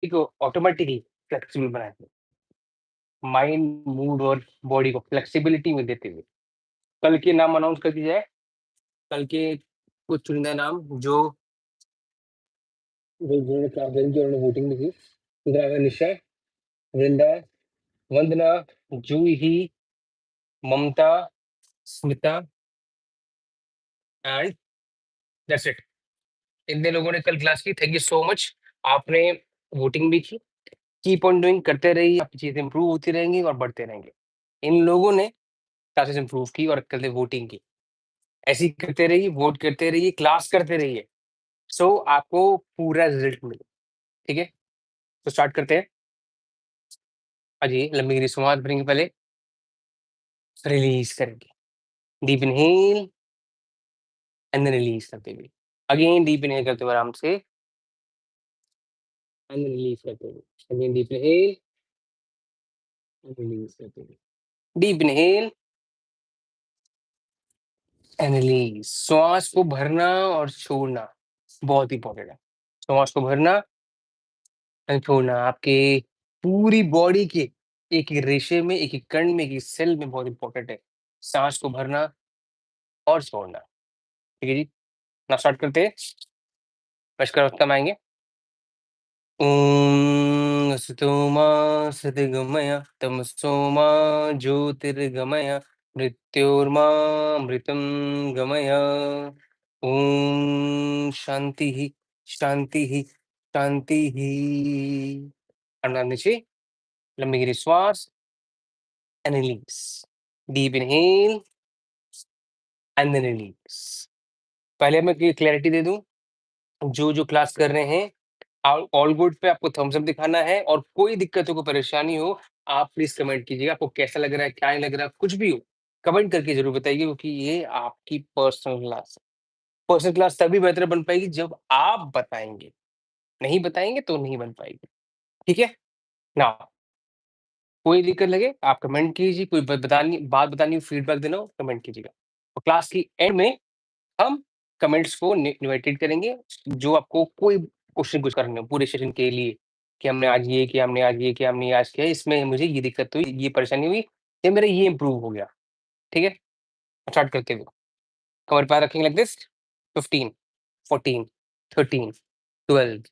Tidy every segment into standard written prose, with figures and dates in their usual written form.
को automatically flexible बनाते हैं, माइंड, मूड और बॉडी को फ्लेक्सिबिलिटी में देते हुए। कल के नाम अनाउंस कर दिया जाए, कल के कुछ चुनिंदा नाम जो जिन्होंने जिन्होंने वोटिंग में की। निशा, वृंदा, वंदना, जूही, ममता, स्मिता एंड दैट्स इट। इतने लोगों ने कल क्लास की। Thank you so much. आपने वोटिंग भी की। कीप ऑन डूइंग, करते रहिए, आपकी चीजें इंप्रूव होती रहेंगी और बढ़ते रहेंगे। इन लोगों ने क्लासेस इंप्रूव की और कल वोटिंग की। ऐसे ही करते रहिए, वोट करते रहिए, क्लास करते रहिए, सो आपको पूरा रिजल्ट मिले। ठीक है, तो स्टार्ट करते हैं। अजी लंबी गिरी संवाद भरेंगे, पहले रिलीज करेंगे। Deep inhale and then release करते हुए, अगेन डीप इनहेल करते हुए आराम से, एंड रिलीज करते हुए, again deep inhale and release करते हुए, डीप इनहेल एंड रिलीज। श्वास को भरना और छोड़ना बहुत इंपॉर्टेंट है। श्वास को भरना एंड छोड़ना आपके पूरी बॉडी के एक एक रेशे में, एक एक कण में, एक एक सेल में बहुत इंपॉर्टेंट है, सांस को भरना और छोड़ना। ठीक है जी, ना स्टार्ट करते हैं। नमस्कार, उत्तम आएंगे। ओम असतोमा सद्गमय तमसोमा ज्योतिर्गमय मृत्योर्मा मृतं गमय। ओम शांति ही शांति ही शांति ही। नीचे लंबी गिरी श्वास and release, deep inhale and then release. पहले मैं क्लैरिटी दे दूं, जो क्लास कर रहे हैं ऑल गुड पे आपको थम्स अप दिखाना है, और कोई दिक्कत हो, कोई परेशानी हो, आप प्लीज कमेंट कीजिएगा। आपको कैसा लग रहा है, क्या नहीं लग रहा है, कुछ भी हो कमेंट करके जरूर बताइए, क्योंकि ये आपकी पर्सनल क्लास है। पर्सनल क्लास तभी बेहतर बन पाएगी जब आप बताएंगे, नहीं बताएंगे तो नहीं बन पाएगी। ठीक है ना, कोई दिक्कत लगे आप कमेंट कीजिए, कोई बात बतानी हो, फीडबैक देना हो, कमेंट कीजिएगा। और क्लास की एंड में हम कमेंट्स को इन्वाइटेड करेंगे, जो आपको कोई क्वेश्चन कुछ करने हो पूरे सेशन के लिए, कि हमने आज ये किया, हमने आज ये किया, हमने ये आज किया, इसमें मुझे ये दिक्कत हुई, ये परेशानी हुई, ये मेरा ये इंप्रूव हो गया। ठीक है, स्टार्ट करते हुए कमर पैर रखेंगे like this. 15, 14, 13, 12,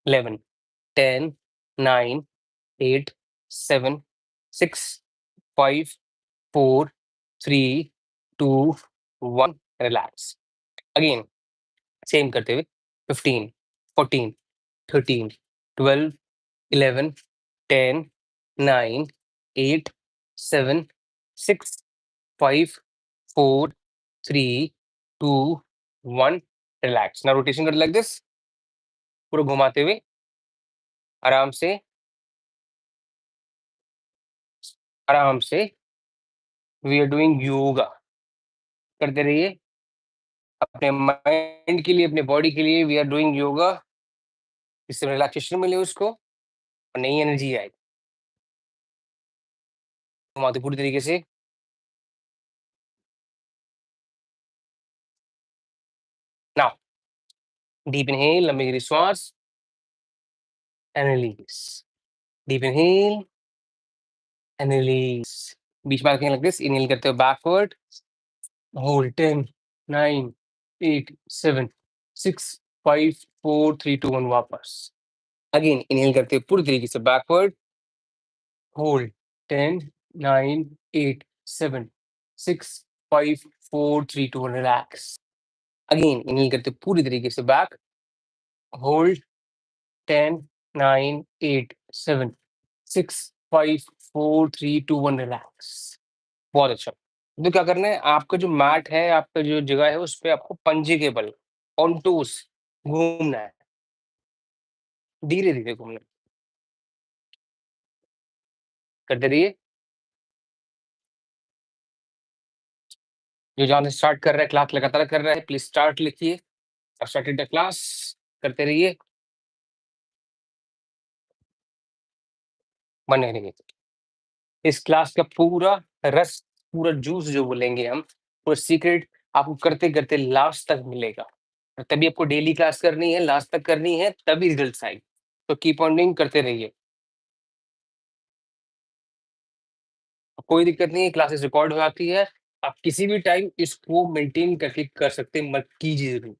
11, 10, 9, 8, 7, 6, 5, 4, 3, 2, 1, relax. Again same करते हुए 15, 14, 13, 12, 11, 10, 9, 8, 7, 6, 5, 4, 3, 2, 1, रिलैक्स। ना रोटेशन कर लाइक दिस, पूरा घुमाते हुए आराम से आराम से। वी आर डूइंग योगा, करते रहिए अपने माइंड के लिए, अपने बॉडी के लिए। वी आर डूइंग योगा, इससे रिलैक्सेशन मिले उसको और नई एनर्जी आए। घुमाते पूरी तरीके से। नाउ डीप इनहेल, लंबी गहरी श्वास and release, deep inhale and release. बीच में रखेंगे लाइक दिस, इनहेल करते हुए बैकवर्ड, होल्ड 10, 9, 8, 7, 6, 5, 4, 3, 2, 1, वापस। अगेन इनहेल करते हुए पूरी तरीके से backward, hold 10, 9, 8, 7, 6, 5, 4, 3, 2, 1, relax. Again inhale करते हुए पूरी तरीके से बैक, होल्ड 10, 9, 8, 7, 6, 5, 4, 3, 2, 1, रिलैक्स। बहुत अच्छा। तो क्या करना है, आपका जो मैट है, आपका जो जगह है, उस पे आपको पंजे के बल ऑन टूस घूमना है, धीरे धीरे घूमना है। करते रहिए। जो जहाँ से स्टार्ट कर रहा है, क्लास लगातार कर रहा है, प्लीज स्टार्ट लिखिए, स्टार्टेड द क्लास। करते रहिए, बने रहिए। इस क्लास का पूरा रस, पूरा जूस जो बोलेंगे हम, पूरा सीक्रेट आपको करते करते लास्ट तक मिलेगा। और तभी आपको डेली क्लास करनी है, लास्ट तक करनी है, तभी रिजल्ट आएगी। तो कीप ऑन डूइंग, करते रहिए। कोई दिक्कत नहीं है, क्लासेस रिकॉर्ड हो जाती है, आप किसी भी टाइम इसको मेंटेन करके कर सकते हैं, मत कीजिए ज़रूर।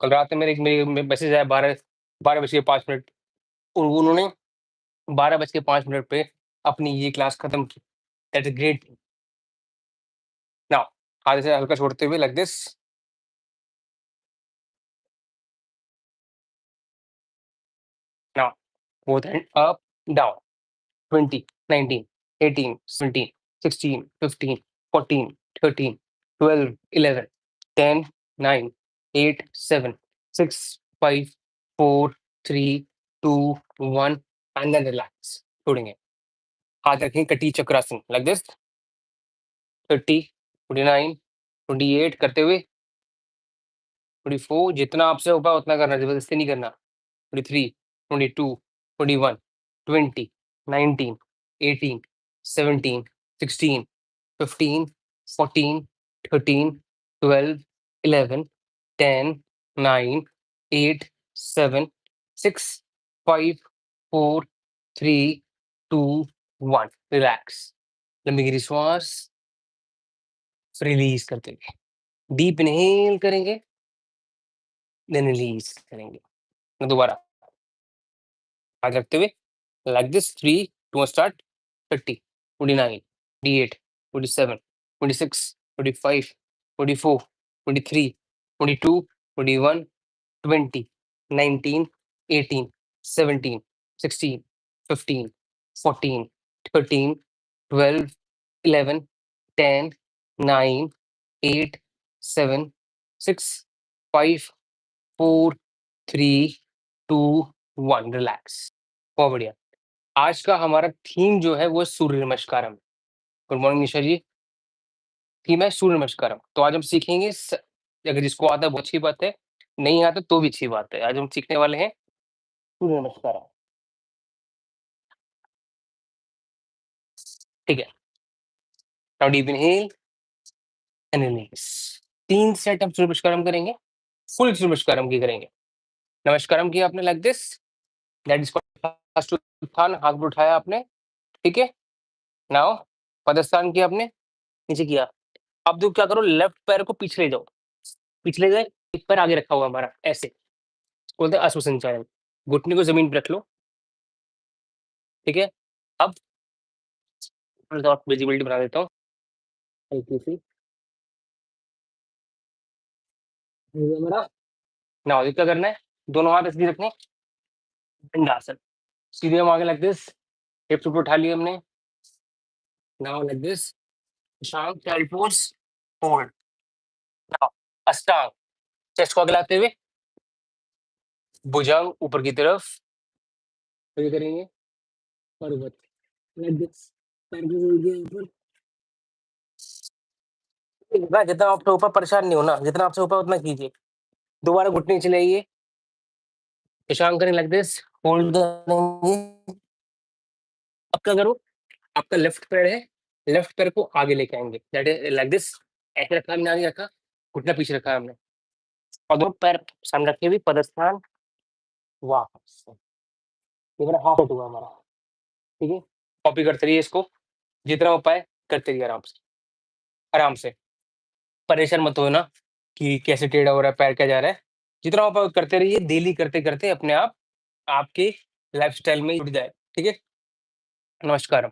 कल रात में मेरे मैसेज आया 12 बज के 5 मिनट, और उन्होंने 12 बज के 5 मिनट पे अपनी ये क्लास खत्म की। That is great. नाउ हाथ ऐसे हल्का छोड़ते हुए like this. Now both hand up, down. 20, 19, 18, 17, 16, 15, 14, 13, 12, 11, 10, 9, 8, 7, 6, 5, 4, 3, 2, 1 and then relax. छोड़ेंगे, हाथ रखें कटी चक्रासन लाइक दिस। 30, 29, 28 करते हुए, 24, जितना आपसे हो पाए उतना करना, जबरदस्ती नहीं करना। 23, 22, 21, 20, 19, 18, 17, 16, 15, 14, 13, 12, 11, 10, 9, 8, 7, 6, 5, 4, 3, 2, 1 रिलैक्स। लंबी गहरी श्वास रिलीज करते हुए, डीप इनहेल करेंगे, देन रिलीज करेंगे। दोबारा हाथ रखते हुए like this, 3 to start. 30, 29, 28, 27, 26, 25, 24, 23, 22, 21, 20, 19, 18, 17, 16, 15, 14, 13, 12, 11, 10, 9, 8, 7, 6, 5, 4, 3, 2, 1 relax. बहुत बढ़िया। आज का हमारा थीम जो है वो सूर्य नमस्कारम। गुड मॉर्निंग निशा जी। थीम है सूर्य नमस्कारम। तो आज हम सीखेंगे अगर जिसको आता है बहुत अच्छी बात है, नहीं आता तो भी अच्छी बात है। आज हम सीखने वाले हैं सूर्य नमस्कारम। ठीक है, now deep inhale and release. 3 set हम सूर्य नमस्कारम करेंगे, फुल सूर्य नमस्कारम की करेंगे। नमस्कारम किया आपने like this, that is first उत्थान, हाथ पर उठाया आपने, ठीक है। नाउ पदस्थान किया आपने, नीचे किया। अब तो क्या करो, लेफ्ट पैर को पीछे ले जाओ, पिछले गए, एक पैर आगे रखा हुआ हमारा ऐसे, बोलते हैं अश्व संचालन। घुटने को जमीन पे रख लो, ठीक है। अब थोड़ा सा विजिबिलिटी बना देता हूँ हल्की सी। ये हमारा नाउ क्या करना है, दोनों हाथ ऐसे रखने, दंडासन। सीधे हम आगे लाइक दिस, हिप्स ऊपर उठा लिए हमने। नाउ लाइक दिस, शांत चाइल्ड पोज, होल्ड। नाउ अष्टांग, चेस्ट को आगे लाते हुए, भुजंग ऊपर की तरफ, तो ये करेंगे पर्वत लाइक दिस, पैर को जोड़ दिया ऊपर। ना जितना आपसे ऊपर परेशान नहीं होना, जितना आपसे ऊपर उतना कीजिए। दोबारा घुटने नीचे लाइए, शशांक करें लाइक दिस, होल्ड करेंगे। अब क्या करो, आपका लेफ्ट पैर है, लेफ्ट पैर को आगे लेके आएंगे, दैट इज लाइक दिस। ऐसे रखा हमने, आगे रखा, घुटना पीछे रखा है हमने, और दोनों पैर सामने रखे हुए पदस्थान वापस। ये मेरा हाफ सेट हुआ हमारा, ठीक है। कॉपी करते रहिए इसको, जितना हो पाए करते रहिए आराम से, आराम से। परेशान मत हो ना कि कैसे टेढ़ा हो रहा है पैर, क्या जा रहा है। जितना हो पाए करते रहिए, डेली करते करते अपने आप आपके लाइफस्टाइल में जुड़ जाए, ठीक है। नमस्कार।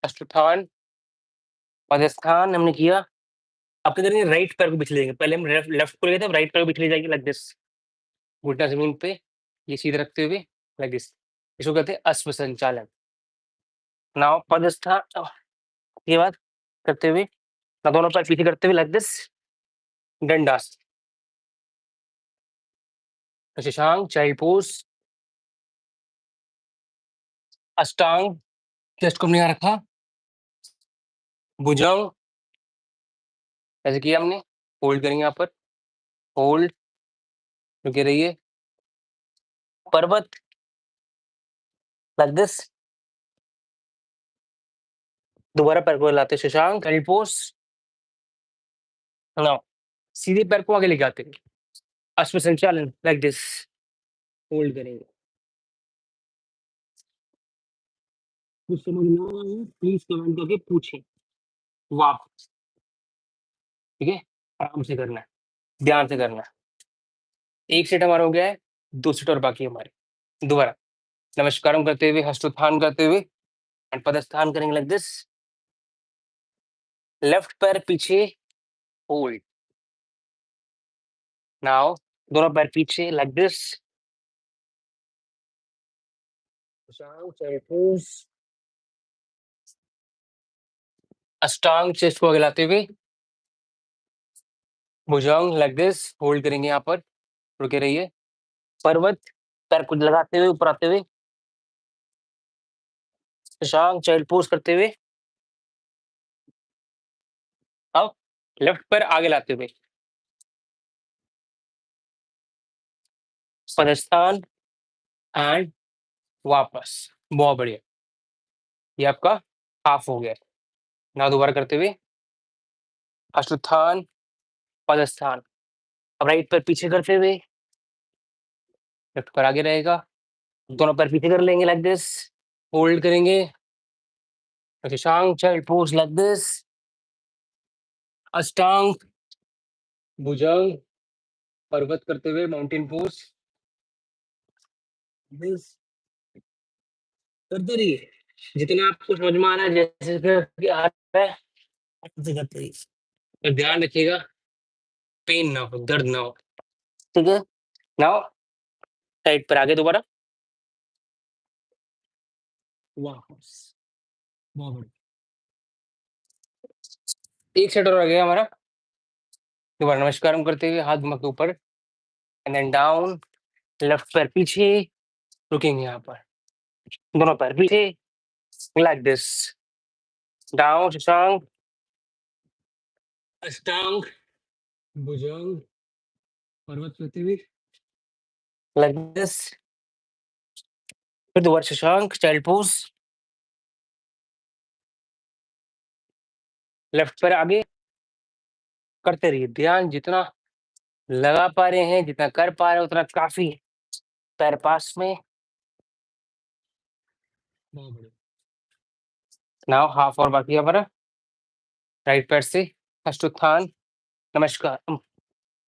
अष्टोत्थान, पदस्थान हमने किया। अब क्या करेंगे, राइट पैर को पिछले जाएंगे। पहले हम लेफ्ट लेफ्ट को लेते हैं, राइट पैर को पिछले जाएंगे लाइक दिस, घुटना जमीन पे, ये सीधे रखते हुए लाइक दिस। इसको कहते हैं अश्व संचालन। नाउ पदस्थान के बाद करते हुए, ना दोनों पैर पीछे करते हुए लाइक दिस, दंडास। Shashank child pose, Ashtanga, chest को हमने यहाँ रखा, भुजंग ऐसे किया हमने, होल्ड करेंगे यहाँ पर, होल्ड, रुके रहिए, पर्वत लाइक दिस। दोबारा पैर को हिलाते, शशांक चाइल्ड पोज। नाउ सीधे पैर को आगे लेके आते, अश्व संचालन लाइक दिस, होल्ड करेंगे। कुछ समझ ना आए प्लीज कमेंट करके पूछें वापस। ठीक है, आराम से करना है, ध्यान से करना है। एक सेट हमारा हो गया है, 2 सेट और बाकी है हमारे। दोबारा नमस्कारम करते हुए, हस्तोत्थान करते हुए एंड पदस्थान करेंगे लाइक दिस। लेफ्ट पैर पीछे, होल्ड। नाउ दोनों पैर पीछे लाइक दिस। अष्टांग चेस्ट को हिलाते हुए, भुजंग लाइक दिस, होल्ड करेंगे यहाँ पर, रुके रहिए। पर्वत, पैर कुछ लगाते हुए ऊपर आते हुए, शशांक चाइल्ड पोज करते हुए। अब लेफ्ट पैर आगे लाते हुए, पदस्थान एंड वापस। बहुत बढ़िया, ये आपका हाफ हो गया। ना दोबारा करते हुए, अष्टोत्थान, पदस्थान। अब राइट पैर पीछे करते हुए, लेफ्ट पैर आगे रहेगा, दोनों पैर पीछे कर लेंगे लाइक दिस, होल्ड करेंगे। Shashank child pose like this, अष्टांग, भुजंग, पर्वत करते हुए माउंटेन पोज दिस, करते रहिए जितना आपको समझ में आ रहा है, जैसे कि आ रहा है ऐसे करते रहिए। तो ध्यान रखिएगा पेन ना हो, दर्द ना हो। ठीक है, नाउ साइड पर आगे दोबारा, वापस। बहुत बढ़िया, एक सेट और आ गया हमारा। दोबारा नमस्कार करते हुए, हाथ घुमा के ऊपर एंड देन डाउन, लेफ्ट पैर पीछे, रुकेंगे यहाँ पर, दोनों पैर पीछे लाइक दिस, डाउन शशांक, अष्टांग, भुजंग, पर्वत करते हुए लाइक दिस। फिर दोबारा शशांक चाइल्ड पोज, लेफ्ट पैर आगे, करते रहिए। ध्यान जितना लगा पा रहे हैं, जितना कर पा रहे हैं उतना काफी है। पैर पास में, बहुत बढ़िया। नाउ हाफ और बाकी है हमारा। राइट पैर से अष्टोत्थान, नमस्कार,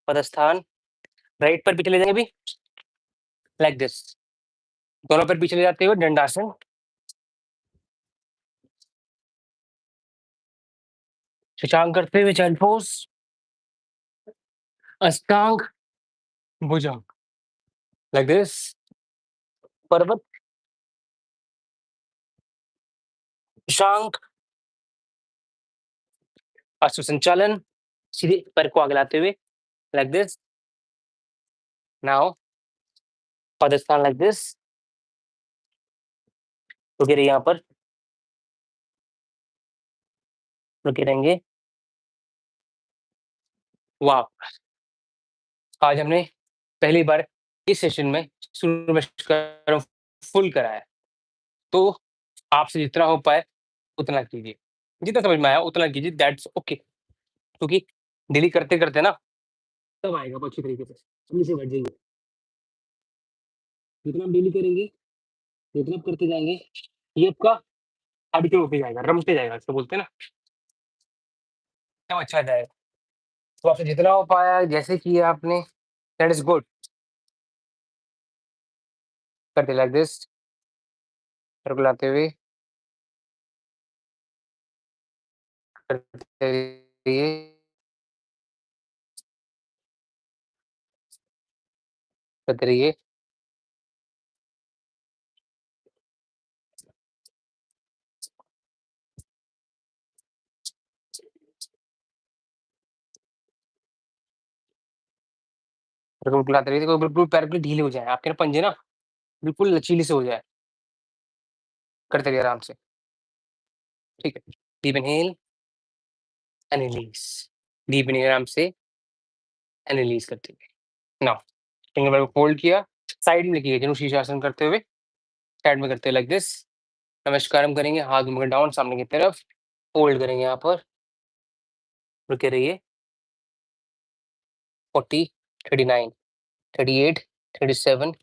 पदस्थान, राइट पैर पीछे ले जाएंगे अभी लाइक दिस, दोनों पैर पीछे ले जाते हुए दंडासन, शशांक करते हुए child pose, Ashtanga, Bhujang like this, पर्वत, शशांक, अश्व संचालन, सीधे पैर को आगे लाते हुए लाइक दिस। नाउ पदस्थान लाइक दिस, रुके रहिए यहाँ पर, रुके रहेंगे। वाह, आज हमने पहली बार इस सेशन में सूर्य नमस्कार फुल कराया, तो आपसे जितना हो पाए उतना कीजिए, जितना समझ में आया उतना कीजिए, दैट्स ओके। क्योंकि डेली करते करते ना तब आएगा वो अच्छी तरीके से, समझ से बैठ जाइए। जितना आप डेली करेंगे, जितना आप करते जाएंगे, ये आपका हैबिचुअल होते जाएगा, रमते जाएगा, इसको बोलते हैं ना, तब अच्छा जाएगा। तो आपसे जितना हो पाया जैसे किया आपने, दैट इज गुड। करते लाइक दिस, रुलाते हुए, करते रहिए, करते रहिए। बिल्कुल लाते रहिए, देखो बिल्कुल पैर बिल्कुल ढीले हो जाए, आपके ना पंजे ना बिल्कुल लचीले से हो जाए। करते रहिए आराम से, ठीक है। Deep inhale and release, deep inhale आराम से एंड रिलीज करते हुए। नाउ फिंगर को फोल्ड किया, साइड में लिखिए जनु शीर्षासन करते हुए, साइड में करते लाइक दिस। नमस्कारम करेंगे, हाथ घुमाकर डाउन सामने की तरफ, फोल्ड करेंगे यहाँ पर, रुके रहिए। 40, 39, 38, 37,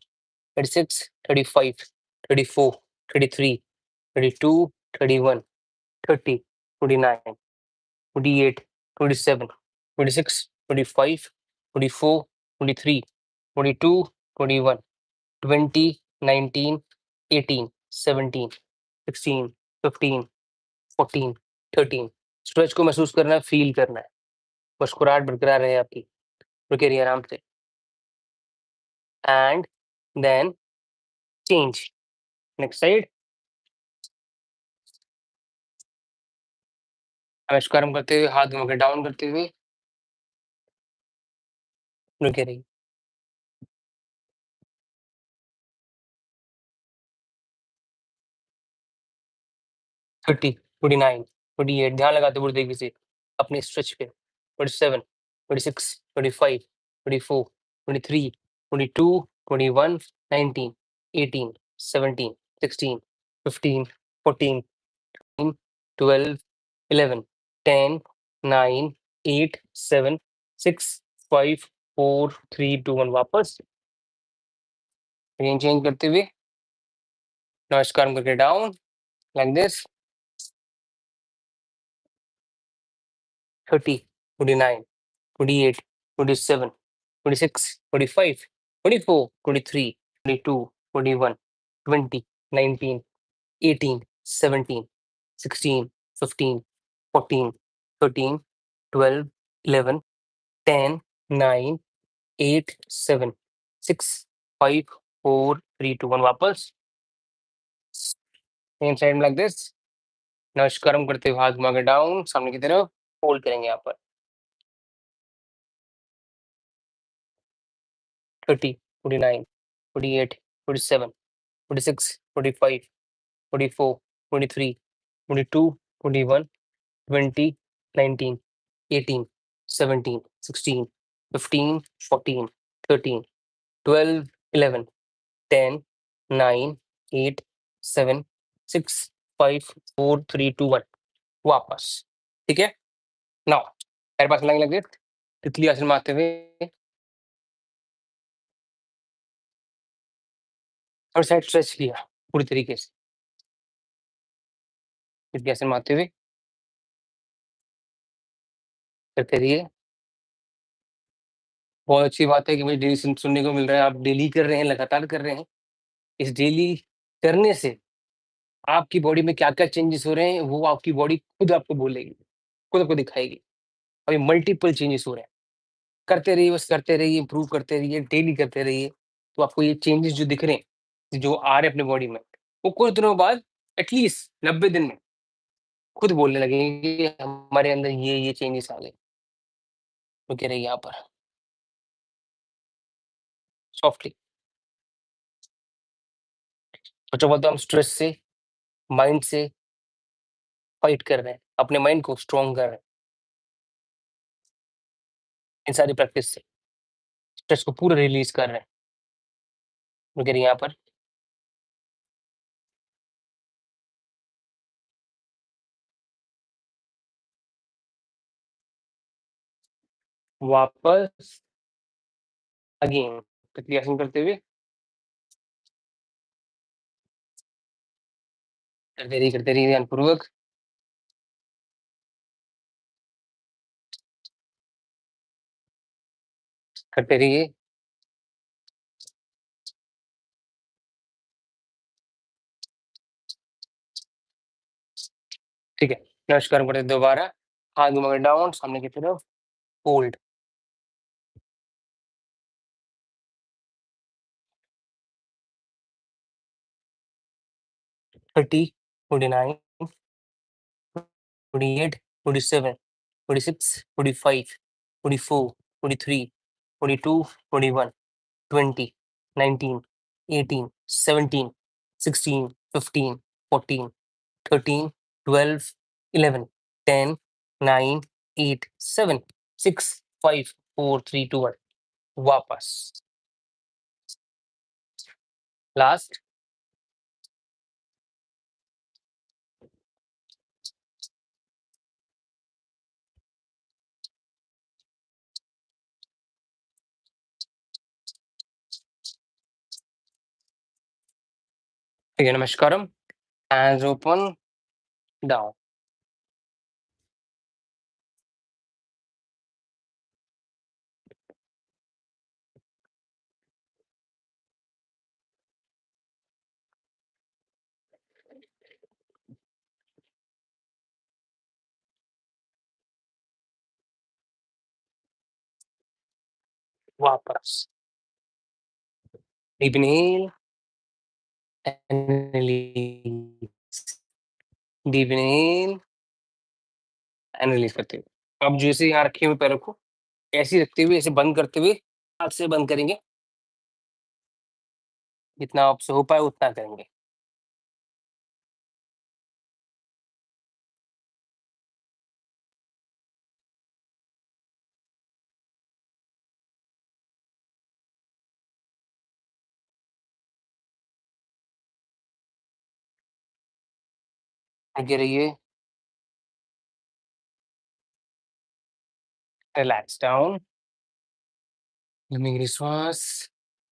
36, 35, 34, 33, 32, 31, 30, 29, 28, 27, 26, 25, 24, 23, 22, 21, 20, 19, 18, 17, 16, 15, 14, 13. स्ट्रेच को महसूस करना है, फील करना है, मुस्कुराहट बरकरार रहे आपकी, रुके रहिए आराम से। And then change, next side. नमस्कारम करते हुए, हाथ घुमा के डाउन करते हुए, रुके रहिए। 30, 29, 28, ध्यान लगाते हुए देखिए से अपने स्ट्रेच पे। 27, 26, 25, 24, 23, 22, 21, 19, 18, 17, 16, 15, 14, 12, 11, 10, 9, 8, 7, 6, 5, 4, 3, 2, 1, वापस चेंज करते हुए नमस्कार करके डाउन लाइक दिस। 30, 29, 28, 27, 26, 25, 24, 23, 22, 21, 20, 19, 18, 17, 16, 15, 14, 13, 12, 11, 10, 9, 8, 7, 6, 5, 4, 3, 2, 1, वापस सेम साइड लाइक दिस। नमस्कारम करते हुए हाथ घुमा के डाउन सामने की तरफ होल्ड करेंगे यहाँ पर। 30, 29, 28, 27, 26, 25, 24, 23, 22, 21, 20, 19, 18, 17, 16, 15, 14, 13, 12, 11, 10, 9, 8, 7, 6, 5, 4, 3, 2, 1, वापस। ठीक है, नाउ पैर पास लगने लगे, तितली आसन में आते हुए और साइड स्ट्रेच किया पूरी तरीके से, तितली आसन में आते हुए करते रहिए। बहुत अच्छी बात है कि मुझे डेली सुनने को मिल रहा है, आप डेली कर रहे हैं, लगातार कर रहे हैं। इस डेली करने से आपकी बॉडी में क्या-क्या चेंजेस हो रहे हैं, वो आपकी बॉडी खुद आपको बोलेगी, खुद आपको दिखाएगी। अभी मल्टीपल चेंजेस हो रहे हैं। करते रहिए, बस करते रहिए, इम्प्रूव करते रहिए, डेली करते रहिए, तो आपको ये चेंजेस जो दिख रहे हैं, जो आ रहे हैं अपनी बॉडी में, वो कुछ दिनों बाद एटलीस्ट 90 दिन में खुद बोलने लगेंगे कि हमारे अंदर ये चेंजेस आ गए। रुके रहिए यहाँ पर, सॉफ्टली। सोचा बहुत हम स्ट्रेस से, माइंड से फाइट कर रहे हैं, अपने माइंड को स्ट्रॉन्ग कर रहे हैं, इन सारी प्रैक्टिस से स्ट्रेस को पूरा रिलीज कर रहे हैं। रुके रहिए यहाँ पर, वापस अगेन तितली आसन करते हुए करते रहिए ध्यानपूर्वक। करते रहिए। ठीक है, नमस्कार करते दोबारा, हाथ घुमा के डाउन सामने की तरफ, होल्ड। 30, 29, 28, 27, 26, 25, 24, 23, 22, 21, 20, 19, 18, 17, 16, 15, 14, 13, 12, 11, 10, 9, 8, 7, 6, 5, 4, 3, 2, 1, वापस लास्ट। ठीक है, नमस्कारम। Hands open, down. वापस. Deep inhale and release. Deep inhale and release करते हुए. अब जैसे यहाँ रखे हुए पैरों को ऐसे ही रखते हुए, ऐसे बंद करते हुए हाथ से बंद करेंगे. जितना आपसे हो पाए उतना करेंगे. लगे रहिए. Relax down. लंबी श्वास.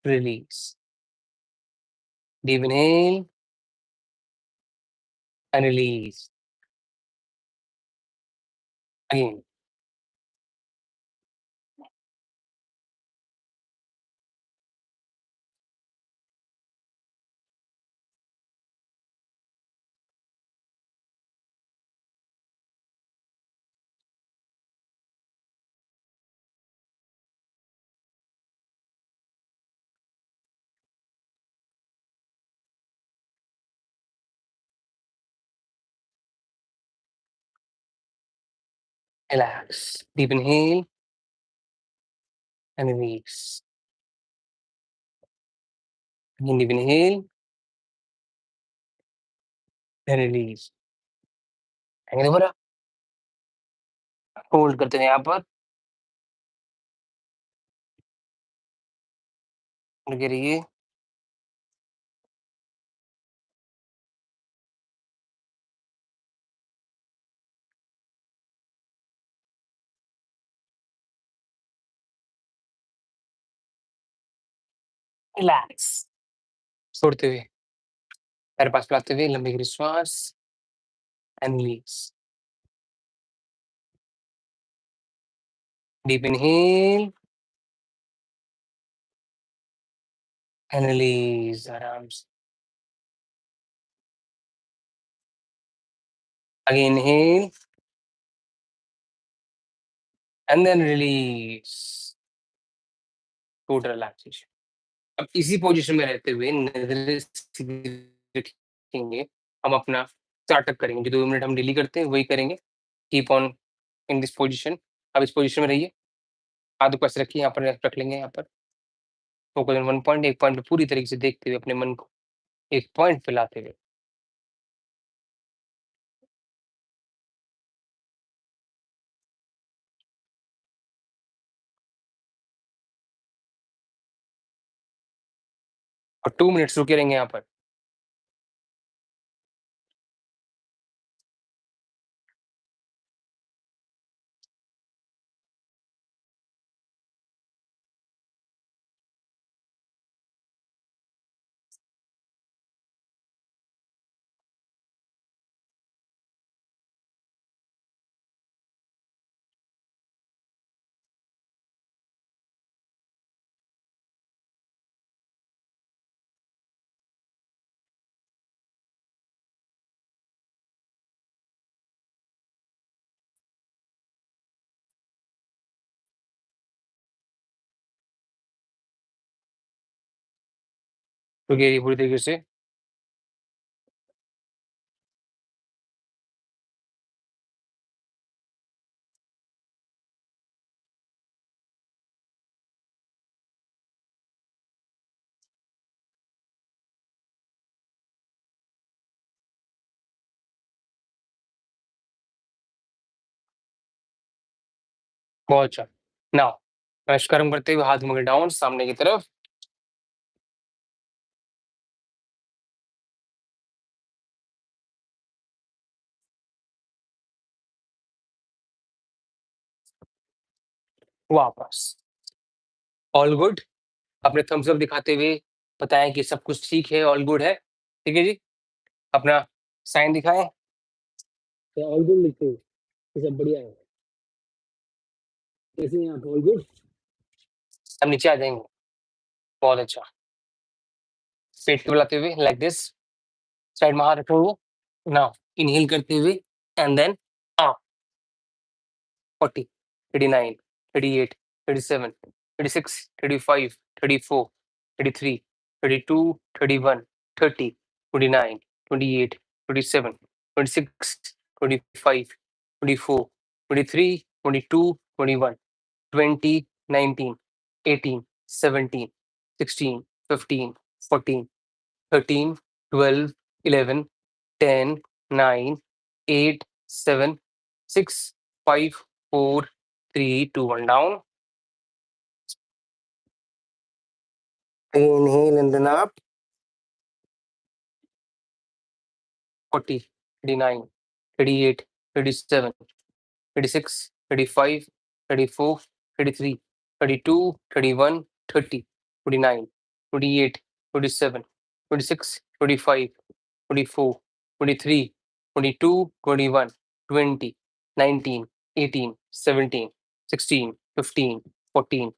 Release. Deep inhale and release. Again. Relax. Deep inhale and release. Again, deep inhale and release. आगे दोबारा. होल्ड करते हैं यहाँ पर. लगे रहिए. रिलैक्स. छोड़ते हुए पैर पास फैलाते हुए लंबी गहरी श्वास and release. Deep inhale and release आराम से. Again inhale and then release. Total relaxation. अब इसी पोजीशन में रहते हुए नजरें सीधी रखेंगे. हम अपना स्टार्टअप करेंगे. जो 2 मिनट हम डेली करते हैं वही करेंगे. Keep on in this position. अब इस पोजीशन में रहिए. हाथ ऊपर से रखिए. यहाँ पर रख लेंगे. यहाँ पर फोकस ऑन वन पॉइंट. एक पॉइंट पे पूरी तरीके से देखते हुए अपने मन को एक पॉइंट पे लाते हुए. और 2 मिनट्स रुके रहेंगे यहाँ पर. रुके रहिए पूरी तरीके से. बहुत अच्छा. नाउ ब्रश गर्म करते हुए हाथ मुड़े डाउन सामने की तरफ. वापस. All good. अपने थम्स अप दिखाते हुए बताएं कि सब कुछ ठीक है. ऑल गुड है. ठीक है जी. अपना साइन दिखाएं तो ऑल गुड लिखते हो, ये सब बढ़िया है। कैसे हैं आप? All good. अब नीचे आ जाएंगे। बहुत अच्छा। पेट के बुलाते हुए लाइक दिस, साइड में हाथ रखे हुए। नाउ इनहेल करते हुए and then up. 40, 39, 38, 37, 36, 35, 34, 33, 32, 31, 30, 29, 28, 27, 26, 25, 24, 23, 22, 21, 20, 19, 18, 17, 16, 15, 14, 13, 12, 11, 10, 9, 8, 7, 6, 5, 4, 3, 2, 1 down. Inhale and then up. 40, 39, 38, 37, 36, 35, 34, 33, 32, 31, 30, 29, 28, 27, 26, 25, 24, 23, 22, 21, 20, 19, 18, 17, 16, 15, 14,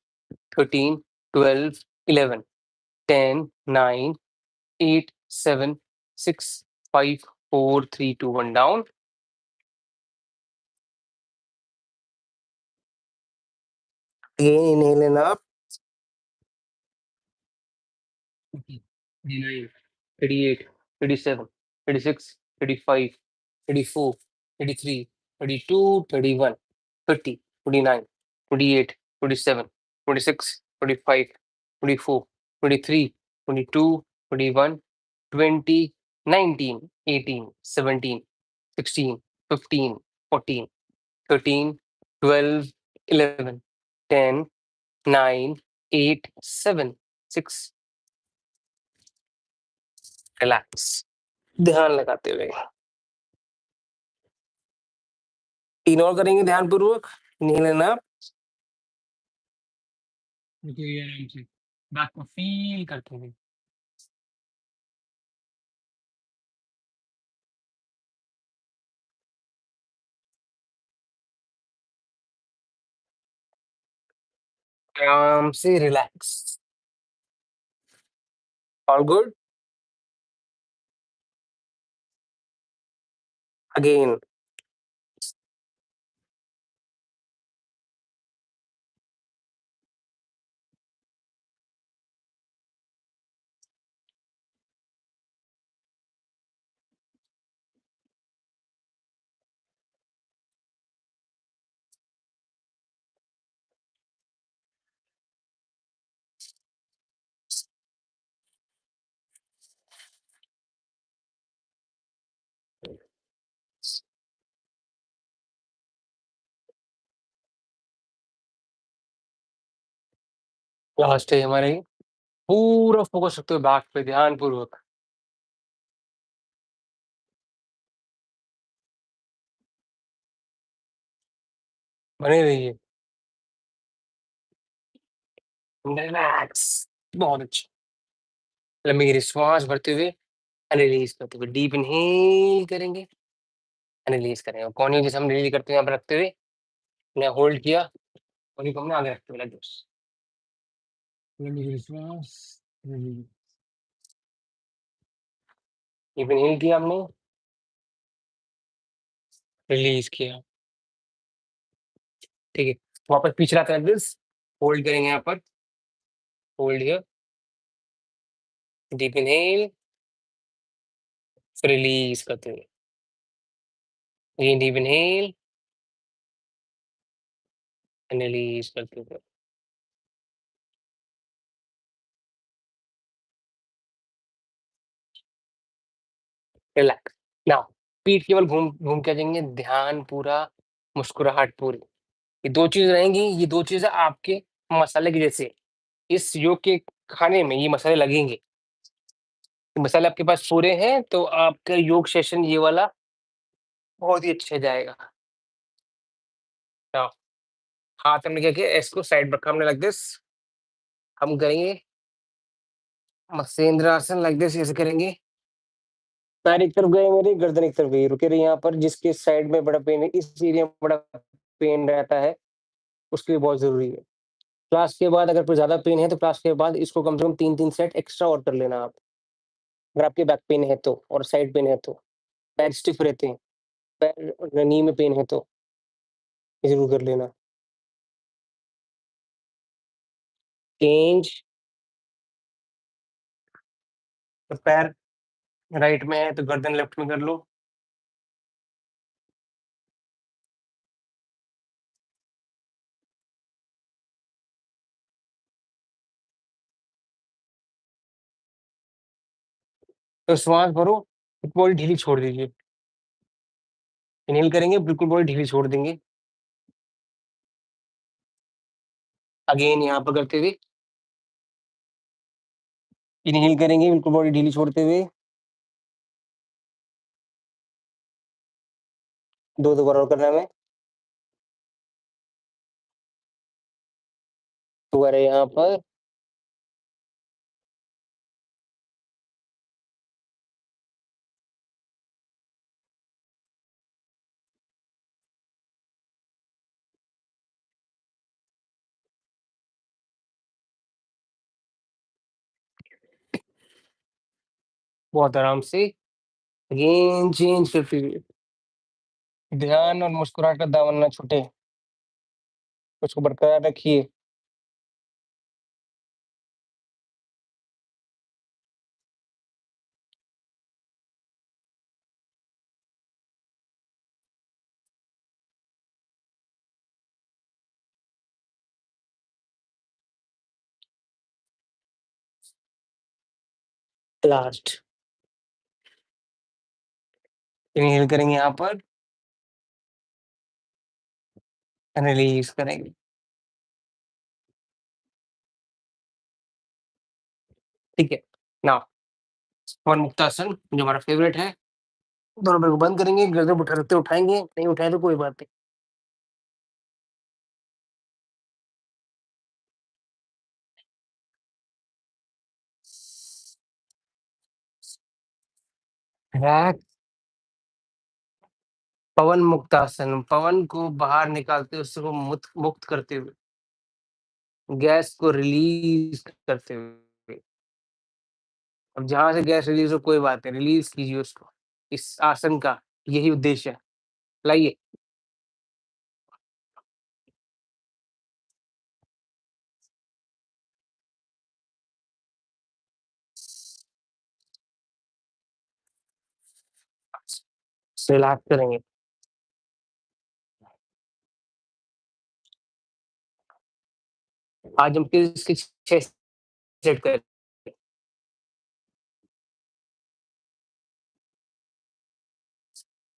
13, 12, 11, 10, 9, 8, 7, 6, 5, 4, 3, 2, 1 down. Again, inhale and up. 39, 38, 37, 36, 35, 34, 33, 32, 31, 30, 29, 28, 27, 26, 25, 24, 23, 22, 21, 20, 19, 18, 17, 16, 15, 14, 13, 12, 11, 10, 9, 8, 7, 6. Relax, ध्यान लगाते हुए। 3 और करेंगे ध्यानपूर्वक। Inhale and up. रुकिए आराम से, बैक को फील करते हुए। आराम से relax. All good. Again. Last है हमारे, पूरा फोकस रखते हुए बैक पे ध्यानपूर्वक। बने रहिए। रिलैक्स। बहुत अच्छा। लंबी गहरी श्वास भरते हुए रिलीज करते हुए, डीप इनहेल करेंगे, रिलीज करेंगे। कॉर्निंग जैसे हम रिलीज करते हैं यहाँ पर रखते हुए, ने होल्ड किया, कॉर्निंग को हमने आगे रखते हुए लाइक दिस। लंबी गहरी श्वास, रिलीज। डीप इनहेल किया हमने, रिलीज किया। ठीक है, वापस पीछे लाते हैं दिस, होल्ड करेंगे यहाँ पर, hold here, deep inhale, release करते हुए, again deep inhale and release करते हुए। रिलैक्स। नाउ पीठ केवल घूम घूम के आ जाएंगे, ध्यान पूरा, मुस्कुराहट पूरी। ये दो चीज रहेंगी, ये दो चीजें आपके मसाले के जैसे, इस योग के खाने में ये मसाले लगेंगे। मसाले आपके पास पूरे हैं तो आपका योग सेशन ये वाला बहुत ही अच्छा जाएगा। नाउ हाथ हमने क्या किया, इसको साइड रखा हमने लाइक दिस। हम करेंगे मत्स्येंद्र आसन लाइक दिस, ऐसे करेंगे। पैर एक तरफ गए मेरे, गर्दन एक तरफ गई, रुके रही यहाँ पर। जिसके साइड में बड़ा पेन है, इस एरिया में बड़ा पेन रहता है, उसके लिए बहुत ज़रूरी है। क्लास के बाद अगर कोई ज़्यादा पेन है, तो क्लास के बाद इसको कम से कम 3-3 सेट एक्स्ट्रा और कर लेना आप। अगर आपके बैक पेन है तो और साइड पेन है तो। पैर स्टिफ रहते हैं, पैर और नी में पेन है तो, ये ज़रूर कर लेना। चेंज। तो पैर राइट में है, तो गर्दन लेफ्ट में कर लो। तो श्वास भरो, बॉडी ढीली छोड़ दीजिए। इनहेल करेंगे, बिल्कुल बॉडी ढीली छोड़ देंगे। अगेन यहाँ पर करते हुए इनहेल करेंगे, बिल्कुल बॉडी ढीली छोड़ते हुए। 2 बार और करना है हमें। दोबारा यहाँ पर। बहुत आराम से। अगेन चेंज करते हुए। ध्यान और मुस्कुराहट का दामन ना छूटे, उसको बरकरार रखिए। लास्ट। इनहेल करेंगे यहाँ पर, रिलीज करेंगे। ठीक है। नाउ पवन मुक्तासन जो हमारा फेवरेट है। दोनों पैर को बंद करेंगे, गर्दन उठा सकते उठाएंगे, नहीं उठाए तो कोई बात नहीं। रैक। पवन मुक्तासन, पवन को बाहर निकालते हुए, उसको मुक्त करते हुए, गैस को रिलीज करते हुए। अब जहां से गैस रिलीज हो कोई बात नहीं, रिलीज कीजिए उसको। इस आसन का यही उद्देश्य है। लाइए। रिलैक्स करेंगे। आज हम फिर इसके 6 सेट करें।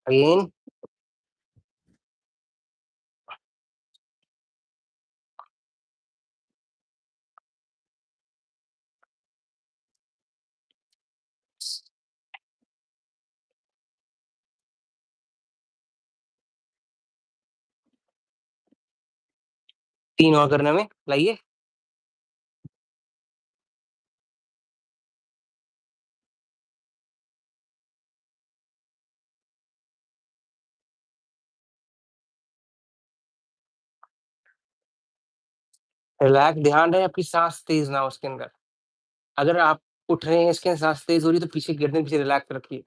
अगेन। 3 और करने में। लाइए। रिलैक्स, ध्यान रहे आपकी सांस तेज ना हो उसके अंदर। अगर आप उठ रहे हैं, इसके अंदर सांस तेज हो रही है, तो पीछे गर्दन पीछे रिलैक्स रखिए।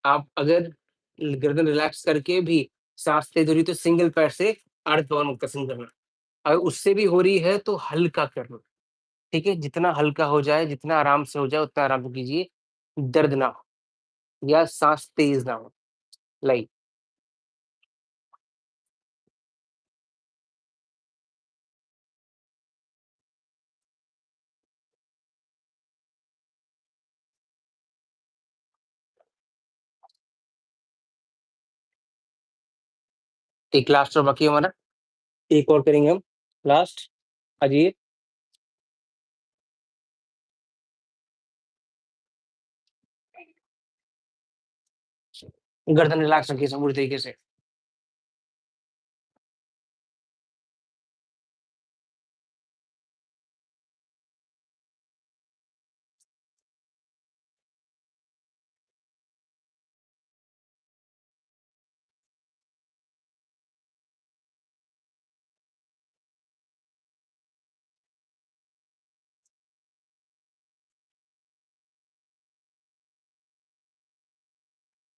आप अगर गर्दन रिलैक्स करके भी सांस तेज हो रही है, तो सिंगल पैर से अर्ध पवन मुक्तासन करना। अगर उससे भी हो रही है तो हल्का करना। ठीक है, जितना हल्का हो जाए, जितना आराम से हो जाए, उतना आराम से कीजिए। दर्द ना हो या सांस तेज ना हो। लाइक। एक लास्ट और बाकी है हमारा। एक और करेंगे हम। लास्ट। अजीत। गर्दन रिलैक्स रखिए सब पूरी तरीके से।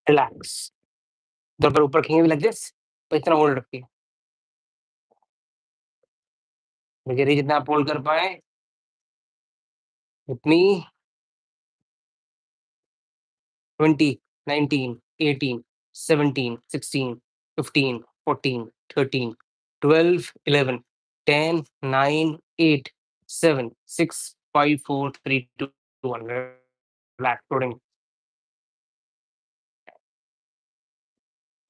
रिलैक्स। दोनों पैर ऊपर रखेंगे लाइक दिस, तो इतना होल्ड रखिए। देखिए जितना आप होल्ड कर पाएँ, उतनी 20, 19, 18, 17, 16, 15, 14, 13, 12, 11, 10, 9, 8, 7, 6, 5, 4, 3, 2, 1. Relax loading.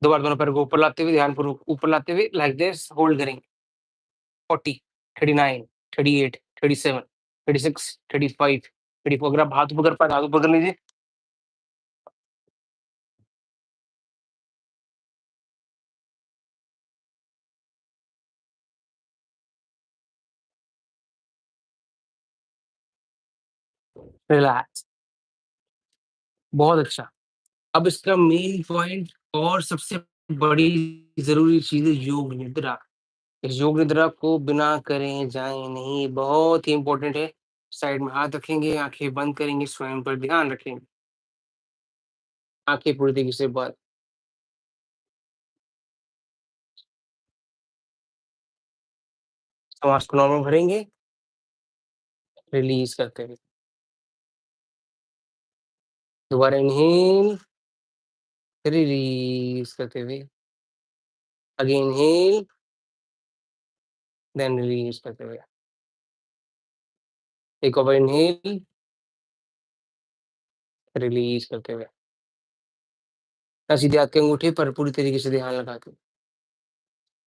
2 बार दोनों पैरों को ऊपर लाते हुए, ध्यानपूर्वक ऊपर लाते हुए लाइक दिस होल्ड करेंगे। 40, 39, 38, 37, 36, 35, 34। अगर आप हाथ ऊपर कर पाएँ, हाथ ऊपर कर लीजिए। रिलैक्स, बहुत अच्छा। अब इसका मेन पॉइंट और सबसे बड़ी ज़रूरी चीज़ है योग निद्रा। इस योग निद्रा को बिना करे जाएँ नहीं, बहुत ही इम्पोर्टेंट है। साइड में हाथ रखेंगे, आँखें बंद करेंगे, स्वयं पर ध्यान रखेंगे। आँखें पूरी तरीके से बंद। श्वास को नॉर्मल भरेंगे, रिलीज़ करते हुए। दोबारा इन्हेल, रिलीज़ करते हुए। अगेन इन्हेल, देन रिलीज़ करते हुए। एक और बार इन्हेल, रिलीज़ करते हुए। सीधे हाथ के अंगूठे पर पूरी तरीके से ध्यान लगाते हुए।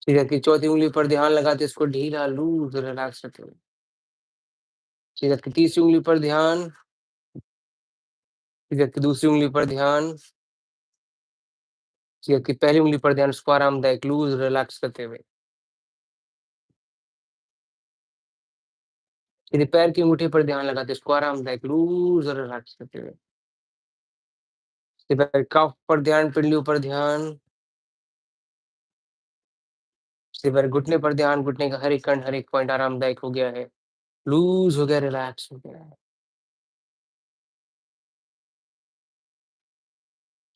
सीधे हाथ की चौथी उँगली पर ध्यान लगाते इसको ढीला, लूज़, रिलैक्स रखते हुए। सीधे हाथ की तीसरी उँगली पर ध्यान, सीधे हाथ की दूसरी उँगली पर ध्यान, सीधे हाथ की पहली उँगली पर ध्यान, उसको आरामदायक लूज़, रिलैक्स करते हुए। सीधे पैर की अंगूठे पर ध्यान लगाते इसको आरामदायक लूज़ और रिलैक्स करते हुए। सीधे पैर कफ पर ध्यान, पिंडलियों पर ध्यान, सीधे पैर घुटने पर ध्यान, घुटने का हर एक कण, हर एक पॉइंट आरामदायक हो गया है, लूज़ हो गया, रिलैक्स हो गया है।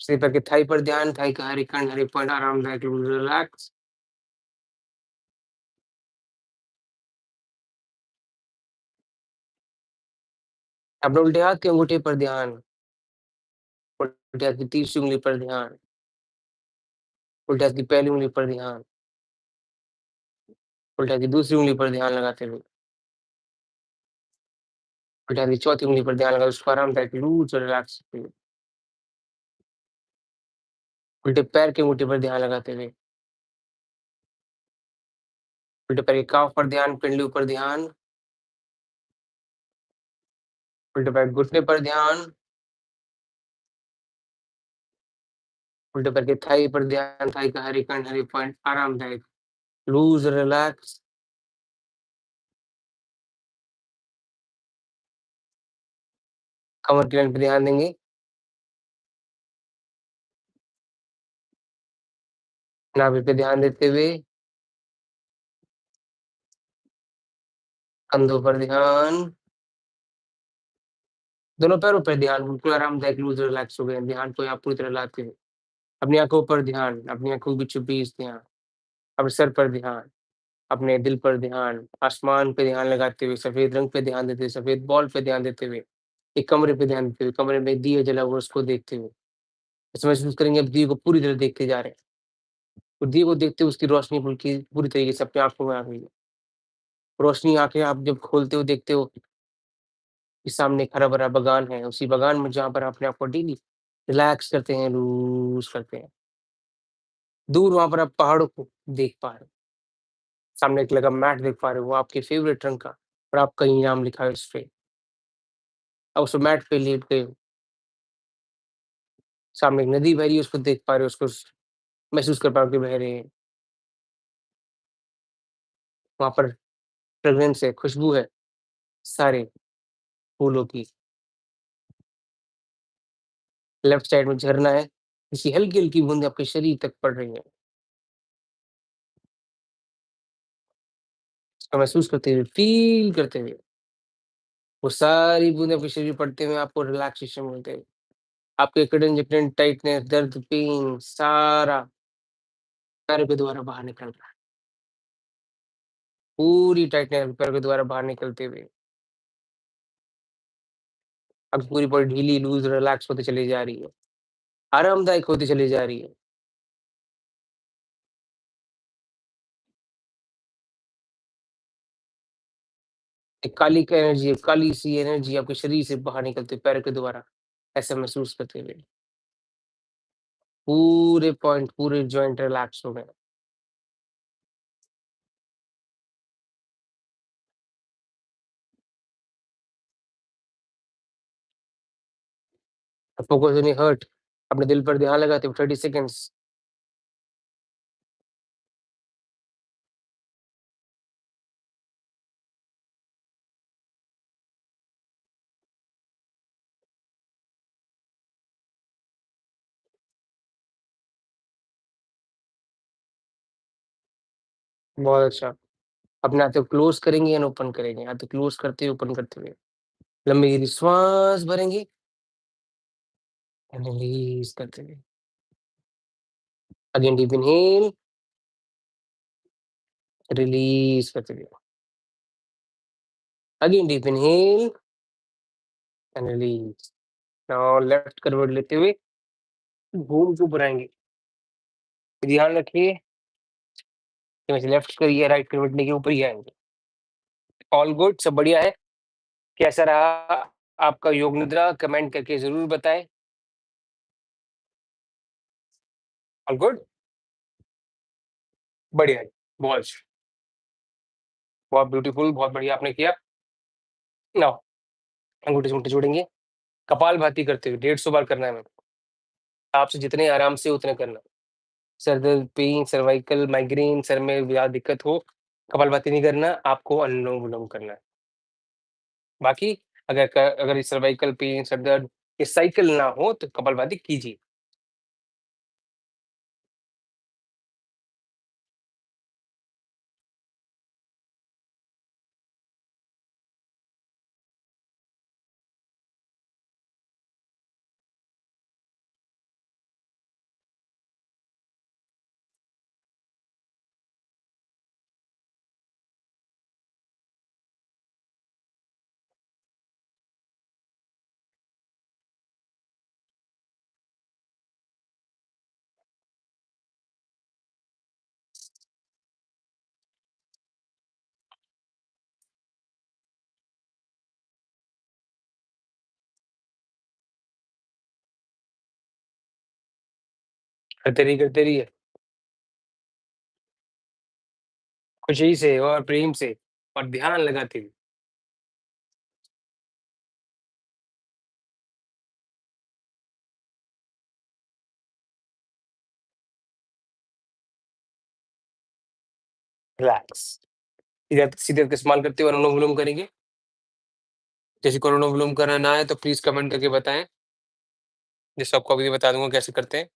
सीधे पैर की थाई पर ध्यान, थाई का हर एक कण, हर एक पॉइंट आरामदायक, लूज़, रिलैक्स। अपने उल्टे हाथ के अंगूठे पर ध्यान, उल्टे हाथ की तीसरी उँगली पर ध्यान, उल्टे हाथ की पहली उँगली पर ध्यान, उल्टे हाथ की दूसरी उँगली पर ध्यान लगाते हुए, उल्टे हाथ की चौथी उँगली पर ध्यान लगा उसको आरामदायक लूज़ और रिलैक्स करते हुए। उल्टे पैर के अंगूठे पर ध्यान लगाते हुए, उल्टे पैर के कॉफ पर ध्यान, पिंडलियों पर ध्यान, उल्टे पैर के घुटने पर ध्यान, उल्टे पैर के थाई पर ध्यान, थाई का हर एक कण, हर एक पॉइंट आरामदायक, लूज़, रिलैक्स। कमर की लाइन पे ध्यान देंगे, नाभि पे ध्यान देते हुए, कंधों पर ध्यान, दोनों पैरों पे ध्यान, बिल्कुल आरामदायक लूज़, रिलैक्स हो गए। ध्यान को यहाँ पूरी तरह लाते हुए, अपनी आँखों पर ध्यान, अपनी आँखों के बीचों-बीच ध्यान, अपने सर पर ध्यान, अपने दिल पर ध्यान, आसमान पे ध्यान लगाते हुए, सफ़ेद रंग पे ध्यान देते हुए, सफ़ेद बॉल पे ध्यान देते हुए, एक कमरे पे ध्यान देते हुए, कमरे में दिया जला हुआ उसको देखते हुए। ऐसा महसूस करेंगे अब दिए को पूरी तरह देखते जा रहे हैं। तो दिए को देखते हुए उसकी रोशनी बल्कि पूरी तरीके से अपनी आँखों में आ गई है। रोशनी आँखें आप जब खोलते हो देखते हो कि सामने एक हरा-भरा बागान है, उसी बागान में जहाँ पर अपने आप को डेली रिलैक्स करते हैं, लूज़ करते हैं। दूर वहाँ पर आप पहाड़ों को देख पा रहे हो, सामने एक लगा मैट देख पा रहे हो, वो आपके फ़ेवरेट रंग का और आपका ही नाम लिखा है उसपे। अब उस मैट पे लेट गए हो, सामने एक नदी बह रही है उसको देख पा रहे हो, उसको महसूस कर पा रहे हो कि बह रही है। वहाँ पर फ्रेग्रेंस है, खुशबू है, सारे फूलों की। लेफ्ट साइड में झरना है, जिसकी हल्की-हल्की बूँदें आपके शरीर तक पड़ रही हैं। इसको महसूस करते हुए, फ़ील करते हुए, वो सारी बूँदें आपके शरीर पर पड़ते हुए आपको रिलैक्सेशन मिलते हैं। आपके कड़न जकड़न टाइटनेस, दर्द, पेन सारा पैरों के द्वारा बाहर निकल रहा है। पूरी टाइटनेस पैरों के द्वारा बाहर निकलते हुए अब पूरी बॉडी ढीली, लूज़, रिलैक्स होती चली जा रही है। आरामदायक होती चली जा रही है। एक काली क एनर्जी, काली-सी एनर्जी आपके शरीर से बाहर निकलती है पैरों के द्वारा, ऐसा महसूस करते हुए। पूरे पॉइंट, पूरे जॉइंट रिलैक्स हो गए। फोकस ऑन योर हार्ट, अपने दिल पर ध्यान लगाते हुए 30 सेकंड्स। बहुत अच्छा। अपने हाथों को क्लोज़ करेंगे एंड ओपन करेंगे। हाथ क्लोज़ करते हुए, ओपन करते हुए। लंबी गहरी श्वास भरेंगे एंड रिलीज़ करते हुए। अगेन डीप इनहेल, रिलीज़ करते हुए। Again deep inhale and release. Now left करवट लेते हुए घूम के ऊपर आएँगे। ध्यान रखिए कि वैसे लेफ्ट करिए, राइट करवट लेके ऊपर ही आएँगे। ऑल गुड, सब बढ़िया है। कैसा रहा आपका योग निद्रा? कमेंट करके ज़रूर बताएँ। All good? बढ़िया है। बहुत अच्छा, बहुत ब्यूटीफुल, बहुत बढ़िया आपने किया। नाउ अंगूठे-चूंठे जोड़ेंगे, कपालभाति करते हुए 150 बार करना है हमें। आपसे जितने आराम से उतने करना। सर दर्द, पेन, सर्वाइकल, माइग्रेन, सर में ज़्यादा दिक्कत हो, कपालभाति नहीं करना, आपको अनुलोम-विलोम करना है। बाकी अगर ये सर्वाइकल पेन, सर दर्द, ये साइकिल ना हो तो कपालभाति कीजिए। करते रहिए, खुशी से और प्रेम से और ध्यान लगाते हुए। रिलैक्स। सीधे सीधे हाथ का इस्तेमाल करते हुए अनुलोम-विलोम करेंगे। किसी को अनुलोम-विलोम करना ना आए तो प्लीज़ कमेंट करके बताएँ, जिससे आपको अभी बता दूँगा कैसे करते हैं।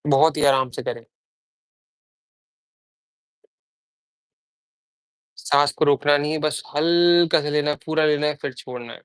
बहुत ही आराम से करें। साँस को रोकना नहीं है, बस हल्का सा लेना है, पूरा लेना है, फिर छोड़ना है।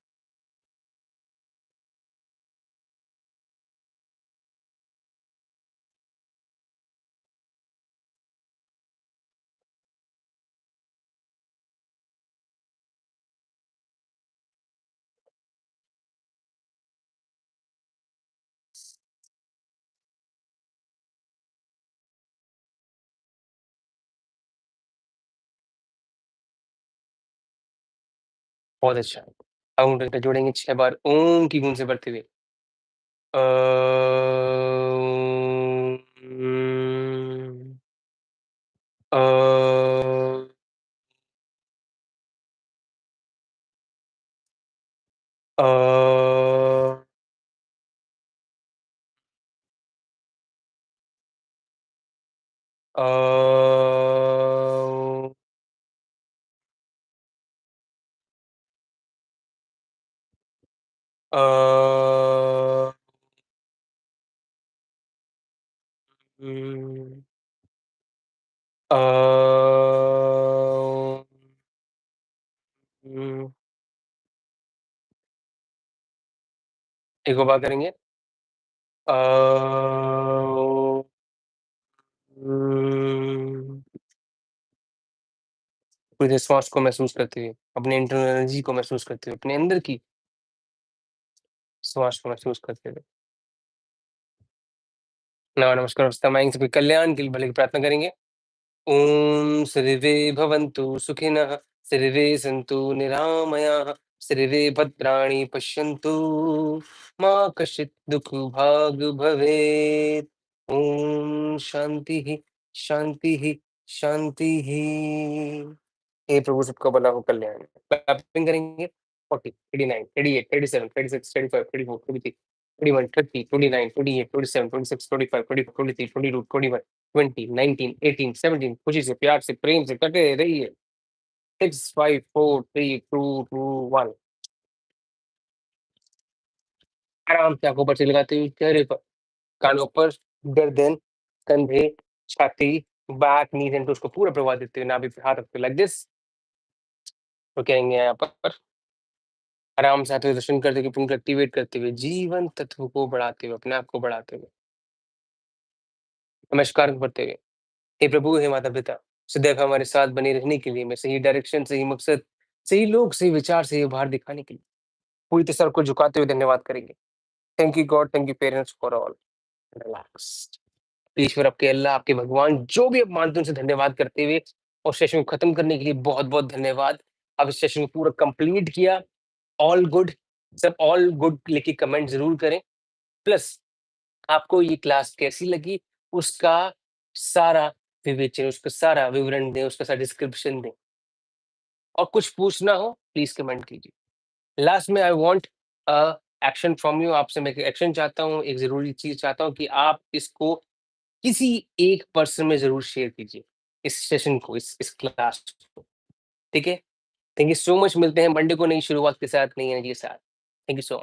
बहुत अच्छा। अंगूठे जोड़ेंगे 6 बार ओम की गूंज से भरते हुए। अ, अ, अ, अ, हुँ, अ, हुँ, एक और बार करेंगे? अ, हुँ, पूरे श्वास को महसूस करते हुए, अपने इंटरनल एनर्जी को महसूस करते हुए, अपने अंदर की श्वास को महसूस करते हुए। नमस्कार, अस्तमाइन सबके कल्याण के लिए भले की प्रार्थना करेंगे। ओम सर्वे भवन्तु सुखिनः, सर्वे सन्तु निरामयाः, सर्वे भद्राणि पश्यन्तु, मा कश्चित् दुःखभाग् भवेत्। ओम शांतिः, शांतिः, शांतिः। हे प्रभु सबका भला हो कल्याण। क्लैपिंग करेंगे। 40, 39, 38, 37, 36, 35, 34, 33, 31, 30, 29, 28, 27, 26, 25, 24, 23, 22, 21, 20, 19, 18, 17 खुशी से प्यार से प्रेम से कटे रहिए। 6, 5, 4, 3, 2, 2, 1 आराम से आंखों पर से लगाते हुए चेहरे पर, कानों पर, गर्दन, कंधे, छाती, बैक, नीज एंड टोस को पूरा प्रभाव देते हुए नाभि पे हाथ रखते लाइक दिस। तो कहेंगे यहाँ पर आराम से आते हुए दर्शन करते हुए पुंख एक्टिवेट करते हुए जीवन तत्व को बढ़ाते हुए अपने आप को बढ़ाते हुए नमस्कार करते हुए हे प्रभु हे माता पिता सदैव हमारे साथ बने रहने के लिए मैं सही डायरेक्शन सही मकसद सही लोग सही विचार सही उभार दिखाने के लिए पूरी तरह सर को झुकाते हुए धन्यवाद करेंगे। Thank you God, thank you parents for all. Relax. ईश्वर आपके अल्लाह आपके भगवान जो भी आप मानते हैं उनसे धन्यवाद करते हुए और सेशन को खत्म करने के लिए बहुत बहुत धन्यवाद। अब इस सेशन को पूरा कंप्लीट किया। All good. सब ऑल गुड लिख के कमेंट जरूर करें। प्लस आपको ये क्लास कैसी लगी उसका सारा विवेचन, उसका सारा विवरण दें, उसका सारा डिस्क्रिप्शन दें और कुछ पूछना हो प्लीज कमेंट कीजिए। लास्ट में I want action from you. आपसे मैं एक्शन चाहता हूँ, एक जरूरी चीज चाहता हूँ कि आप इसको किसी एक पर्सन में जरूर शेयर कीजिए, इस सेशन को, इस क्लास को। ठीक है। Thank you so much. मिलते हैं मंडे को नई शुरुआत के साथ, नई एनर्जी के साथ। Thank you so